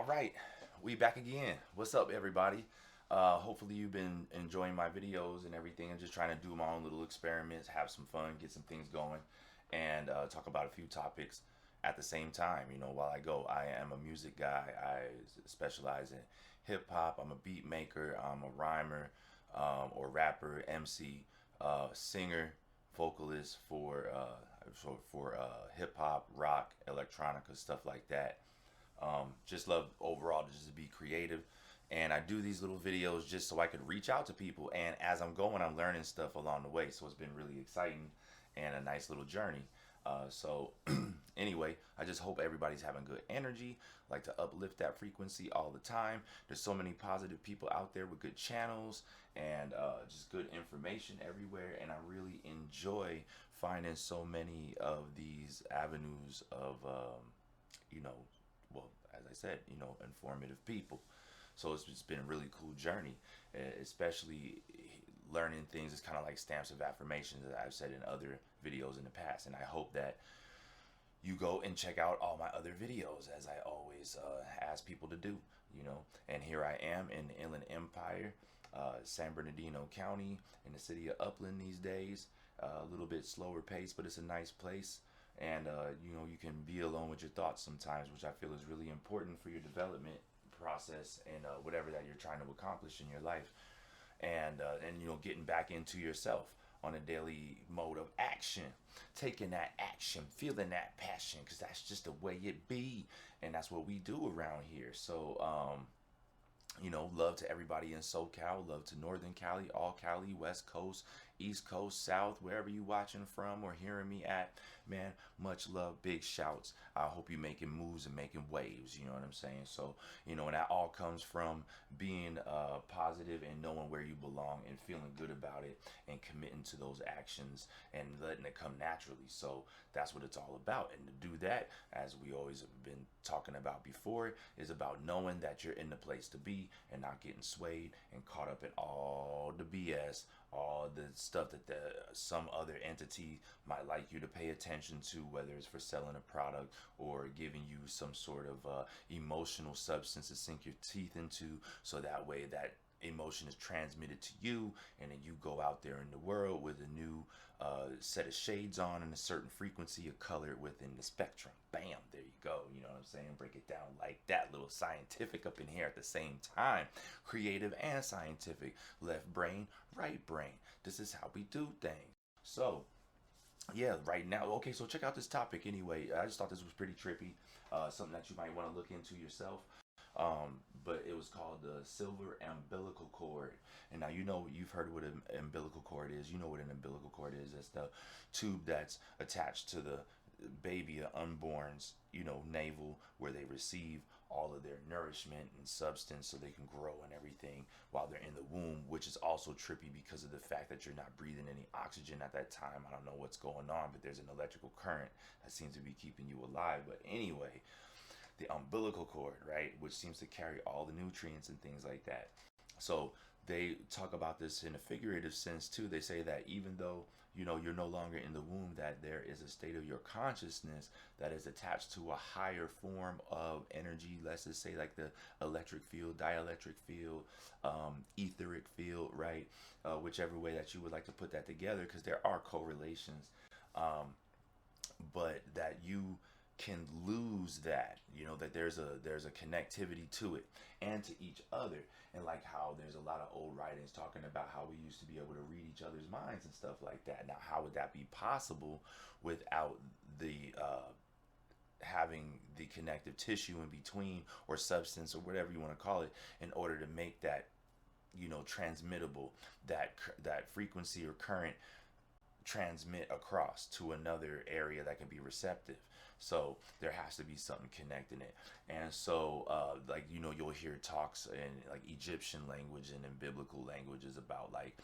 All right, we back again. What's up, everybody? Hopefully you've been enjoying my videos and everything, and just trying to do my own little experiments, have some fun, get some things going, and talk about a few topics at the same time. While I go, I am a music guy. I specialize in hip hop. I'm a beat maker. I'm a rhymer, or rapper, MC, singer, vocalist for hip hop, rock, electronica, stuff like that. Just love overall to just be creative. And I do these little videos just so I could reach out to people. And as I'm going, I'm learning stuff along the way. So it's been really exciting and a nice little journey. So anyway, I just hope everybody's having good energy. Like to uplift that frequency all the time. There's so many positive people out there with good channels and just good information everywhere. And I really enjoy finding so many of these avenues of, you know, well, as I said, informative people. So it's just been a really cool journey, especially learning things is kind of like stamps of affirmation that I've said in other videos in the past. And I hope that you go and check out all my other videos, as I always ask people to do, And here I am in the Inland Empire, San Bernardino County, in the city of Upland these days. A little bit slower pace, but it's a nice place. And you can be alone with your thoughts sometimes, which I feel is really important for your development process and whatever that you're trying to accomplish in your life. And getting back into yourself on a daily mode of action, taking that action, feeling that passion, because that's just the way it be, and that's what we do around here. So love to everybody in SoCal, love to Northern Cali, all Cali, West Coast, East Coast, South, wherever you watching from or hearing me at, man, much love, big shouts. I hope you making moves and making waves, you know what I'm saying? So, and that all comes from being positive and knowing where you belong and feeling good about it and committing to those actions and letting it come naturally. So that's what it's all about. And to do that, as we always have been talking about before, is about knowing that you're in the place to be and not getting swayed and caught up in all the BS, all the stuff that some other entity might like you to pay attention to, whether it's for selling a product or giving you some sort of emotional substance to sink your teeth into, so that way that emotion is transmitted to you, and then you go out there in the world with a new set of shades on and a certain frequency of color within the spectrum. Bam, there you go. You know what I'm saying? Break it down like that. Little scientific up in here at the same time. Creative and scientific. Left brain, right brain. This is how we do things. So yeah, right now, okay, so check out this topic anyway. I just thought this was pretty trippy, something that you might want to look into yourself. But it was called the silver umbilical cord. And now you've heard what an umbilical cord is. You know what an umbilical cord is. It's the tube that's attached to the baby, the unborn's, navel, where they receive all of their nourishment and substance so they can grow and everything while they're in the womb, which is also trippy because of the fact that you're not breathing any oxygen at that time. I don't know what's going on, but there's an electrical current that seems to be keeping you alive. But anyway, the umbilical cord, right, which seems to carry all the nutrients and things like that. So they talk about this in a figurative sense too. They say that even though you're no longer in the womb, that there is a state of your consciousness that is attached to a higher form of energy. Let's just say like the electric field, dielectric field, etheric field, right? Whichever way that you would like to put that together, because there are correlations, but that you can lose that, that there's a connectivity to it and to each other. And like how there's a lot of old writings talking about how we used to be able to read each other's minds and stuff like that. Now, how would that be possible without the having the connective tissue in between, or substance, or whatever you want to call it, in order to make that transmittable, that frequency or current transmit across to another area that can be receptive. So there has to be something connecting it. And so you'll hear talks in like Egyptian language and in biblical languages about like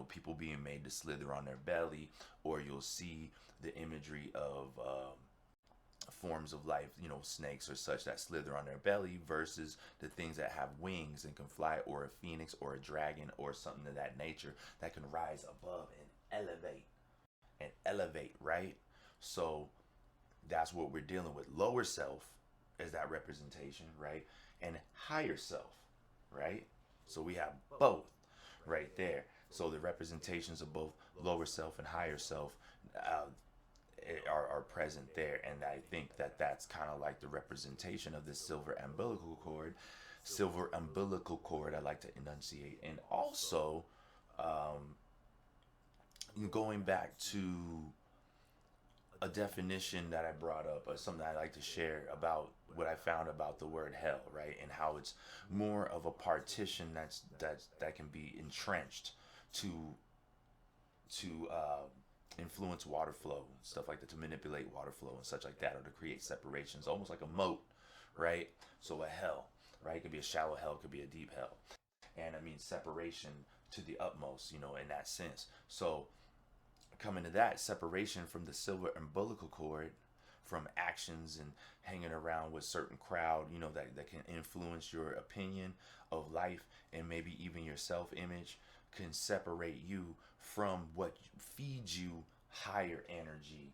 people being made to slither on their belly, or you'll see the imagery of forms of life, snakes or such, that slither on their belly, versus the things that have wings and can fly, or a phoenix or a dragon or something of that nature that can rise above and elevate, right? So that's what we're dealing with. Lower self is that representation, right? and higher self, right? So we have both right there. So the representations of both lower self and higher self uh, are present there, and I think that that's kind of like the representation of the silver umbilical cord. I like to enunciate, and also um, going back to a definition that I brought up, or something I like to share about what I found about the word hell, right, and how it's more of a partition that can be entrenched to to influence water flow, stuff like that, to manipulate water flow and such like that, or to create separations, almost like a moat, right? So a hell, right? It could be a shallow hell, it could be a deep hell, and I mean separation to the utmost, in that sense. So coming to that separation from the silver umbilical cord, from actions and hanging around with certain crowd, that can influence your opinion of life, and maybe even your self-image, can separate you from what feeds you higher energy,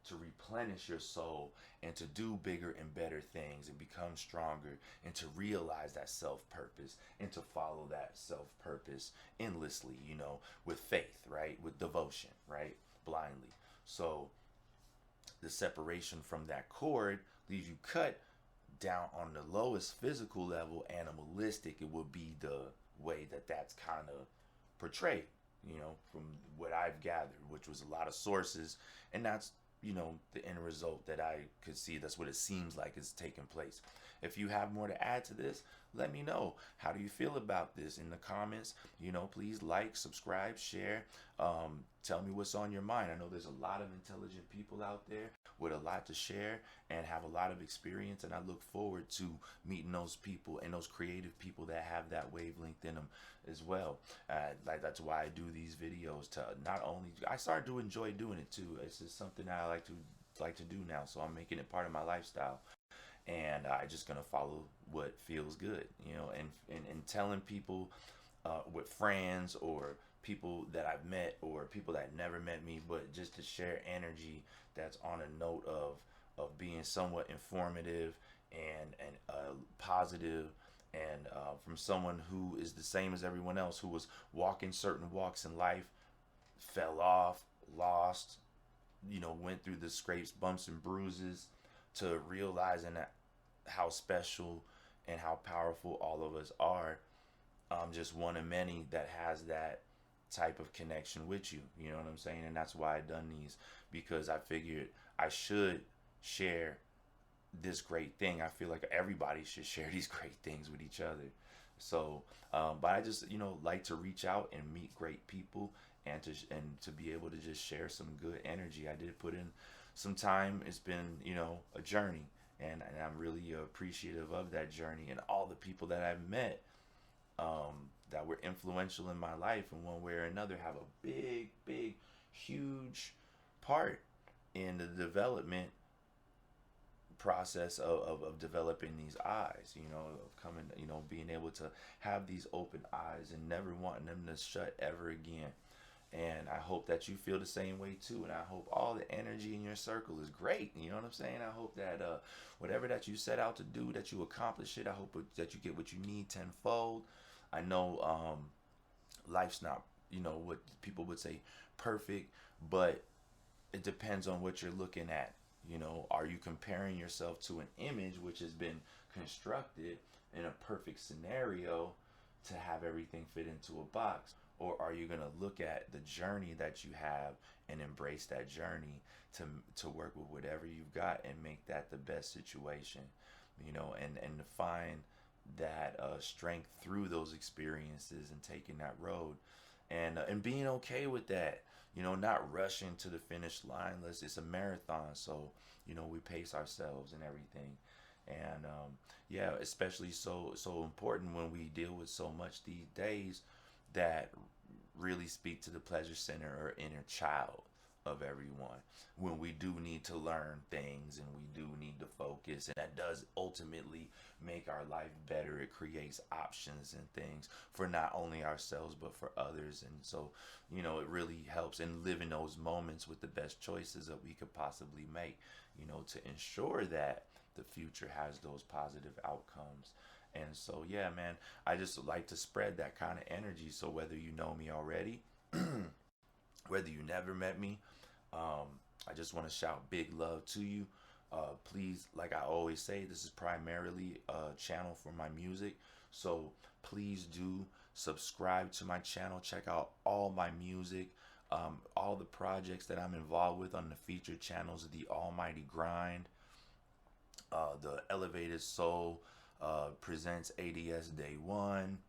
to replenish your soul and to do bigger and better things and become stronger, and to realize that self purpose and to follow that self purpose endlessly, with faith, right? With devotion, right? Blindly. So the separation from that cord leaves you cut down on the lowest physical level, animalistic. It would be the way that that's kind of portrayed, from what I've gathered, which was a lot of sources, and that's the end result that I could see. That's what it seems like is taking place. If you have more to add to this, let me know. How do you feel about this in the comments? Please like, subscribe, share. Tell me what's on your mind. I know there's a lot of intelligent people out there with a lot to share and have a lot of experience, and I look forward to meeting those people and those creative people that have that wavelength in them as well. Like, that's why I do these videos, to not only I started to enjoy doing it too. It's just something I like to do now, so I'm making it part of my lifestyle, and I just gonna follow what feels good, and telling people, with friends or people that I've met or people that never met me, but just to share energy that's on a note of being somewhat informative and positive, and from someone who is the same as everyone else, who was walking certain walks in life, fell off, lost, went through the scrapes, bumps, and bruises, to realizing that how special and how powerful all of us are. I'm just one of many that has that type of connection with you. You know what I'm saying? And that's why I done these, because I figured I should share this great thing. I feel like everybody should share these great things with each other. So, but I just like to reach out and meet great people, and to be able to just share some good energy. I did put in some time. It's been a journey, and I'm really appreciative of that journey and all the people that I've met, that were influential in my life in one way or another, have a big, huge part in the development process of developing these eyes, of coming, being able to have these open eyes and never wanting them to shut ever again. And I hope that you feel the same way too. And I hope all the energy in your circle is great. You know what I'm saying? I hope that whatever that you set out to do, that you accomplish it. I hope that you get what you need tenfold. I know life's not, what people would say perfect, but it depends on what you're looking at. Are you comparing yourself to an image which has been constructed in a perfect scenario to have everything fit into a box? Or are you going to look at the journey that you have and embrace that journey to work with whatever you've got and make that the best situation, and to find that strength through those experiences and taking that road, and being okay with that, not rushing to the finish line. It's a marathon, so we pace ourselves and everything. And yeah, especially so important when we deal with so much these days that really speak to the pleasure center or inner child of everyone, when we do need to learn things and we do need to focus, and that does ultimately make our life better. It creates options and things for not only ourselves but for others. And so it really helps in living those moments with the best choices that we could possibly make, to ensure that the future has those positive outcomes. And so, yeah, man, I just like to spread that kind of energy. So whether you know me already, whether you never met me, I just want to shout big love to you. Please, like I always say, this is primarily a channel for my music. So please do subscribe to my channel. Check out all my music, all the projects that I'm involved with on the featured channels: The Almighty Grind, The Elevated Soul presents A.D.S. Day One,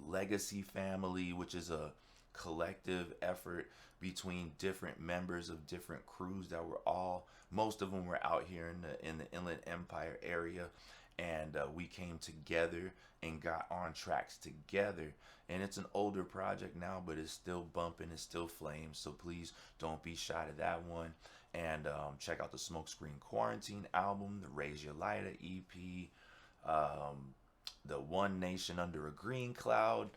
Legacy Family, which is a collective effort between different members of different crews that were all, most of them were out here in the Inland Empire area, and we came together and got on tracks together. And it's an older project now, but it's still bumping, it's still flames. So please don't be shy to that one. And check out the Smokescreen Quarantine album, the Raise Your Lighter EP, the One Nation Under a Green Cloud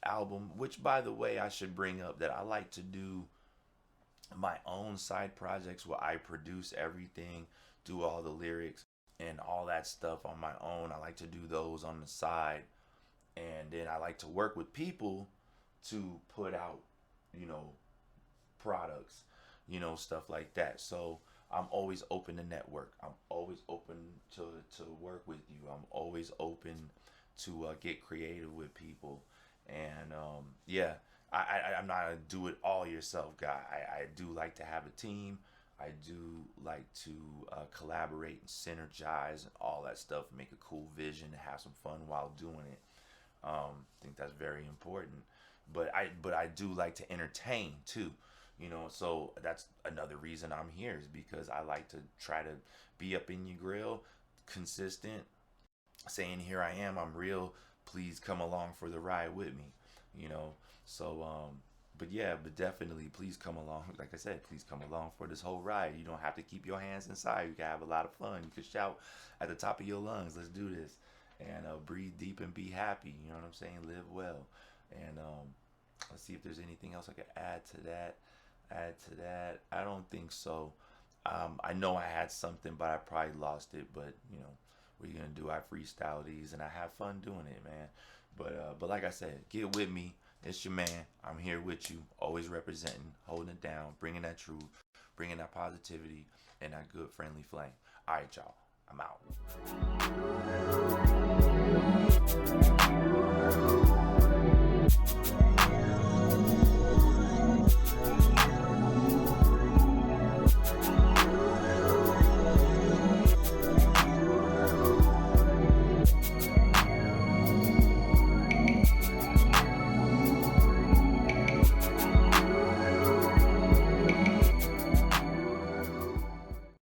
album, which, by the way, I should bring up that I like to do my own side projects where I produce everything, do all the lyrics and all that stuff on my own. I like to do those on the side, and then I like to work with people to put out, you know, products, you know, stuff like that. So I'm always open to network. I'm always open to work with you. I'm always open to get creative with people. And yeah, I'm not a do it all yourself guy. I do like to have a team. I do like to collaborate and synergize and all that stuff, make a cool vision, have some fun while doing it. I think that's very important. But I do like to entertain too, you know. So that's another reason I'm here, is because I like to try to be up in your grill, consistent, saying here I am, I'm real. Please come along for the ride with me, you know. So but yeah, but definitely please come along. Like I said, please come along for this whole ride. You don't have to keep your hands inside. You can have a lot of fun. You can shout at the top of your lungs, let's do this. And breathe deep and be happy. You know what I'm saying? Live well. And let's see if there's anything else I could add to that. I don't think so. I know I had something, but I probably lost it. But you know, what are you gonna do? I freestyle these, and I have fun doing it, man. But like I said, get with me. It's your man. I'm here with you, always representing, holding it down, bringing that truth, bringing that positivity, and that good friendly flame. All right, y'all. I'm out.